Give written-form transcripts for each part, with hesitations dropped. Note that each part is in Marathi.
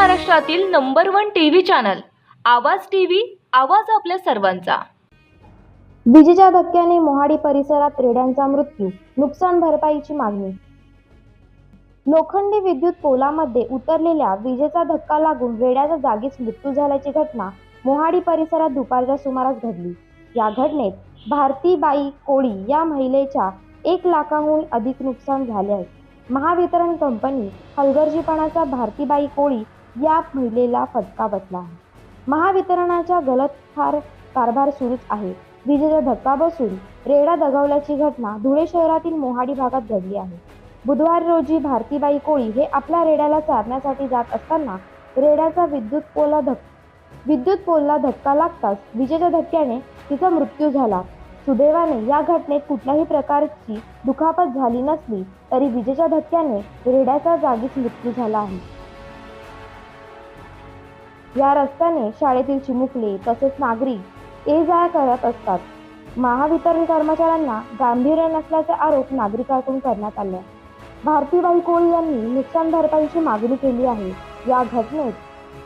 महाराष्ट्रातील नंबर 1 टीव्ही चॅनल आवाज टीव्ही, आवाज आपल्या सर्वांचा। विजेच्या धक्क्याने मोहाडी परिसरात रेड्यांचा मृत्यू, नुकसान भरपाईची मागणी। लोखंडी विद्युत पोलामध्ये उतरलेल्या विजेचा धक्का लागून रेड्याचा जागीच मृत्यू झाल्याची घटना मोहाडी परिसरात दुपारच्या सुमारास घडली। या घटनेत भारतीबाई कोळी या महिलेच्या 1 लाखाहून अधिक नुकसान झाले आहे। महावितरण कंपनी हलगर्जीपणाचा भारतीबाई कोळी या महिलेला फटका बसला आहे। महावितरणाच्या गलतफार कारभार सुरूच आहे। विजेचा धक्का बसून रेडा दगावल्याची घटना धुळे शहरातील मोहाडी भागात घडली आहे। बुधवार रोजी भारतीबाई कोळी हे आपल्या रेड्याला चारण्यासाठी जात असताना रेड्याचा विद्युत पोलला धक्का लागताच विजेच्या धक्क्याने तिचा मृत्यू झाला। सुदैवाने या घटनेत कुठल्याही प्रकारची दुखापत झाली नसली तरी विजेच्या धक्क्याने रेड्याचा जागीच मृत्यू झाला आहे। या रस्त्याने शाळेतील चिमुकले तसेच नागरिक ये-जा करत असतात। महावितरण कर्मचाऱ्यांना गांभीर्य नसल्याचा आरोप नागरिकांकडून करण्यात आला। भारतीबाई कोळी यांनी नुकसान भरपाईची मागणी केली आहे। या घटनेत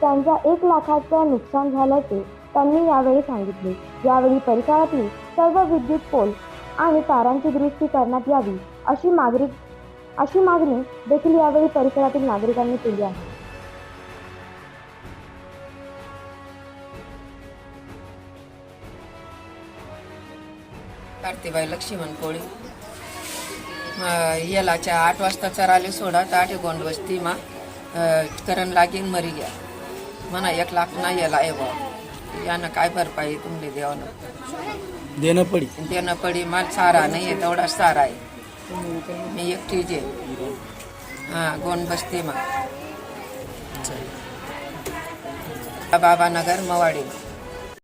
त्यांच्या 1 लाखाचं नुकसान झाल्याचे त्यांनी यावेळी सांगितले। यावेळी परिसरातील सर्व विद्युत पोल आणि तारांची दुरुस्ती करण्यात यावी अशी मागणी देखील यावेळी परिसरातील नागरिकांनी केली आहे। भारतीबाई लक्ष्मण कोळी येलाच्या 8 वाजता चराले सोडत 8 गोंड वस्ती मा करण लागीन मरी गया मना 1 लाख ना येला एवो यानं काय भरपाई तुमले देणं पडी माल सारा नाही आहे तेवढा सारा आहे। मी एकटी जे गोंड बस्ती मा बाबा नगर मवाडी।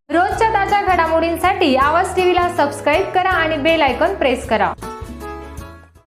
रोजच्या ताज्या घडामोडींसाठी आवाज टीव्हीला सबस्क्राईब करा आणि बेल आयकॉन प्रेस करा।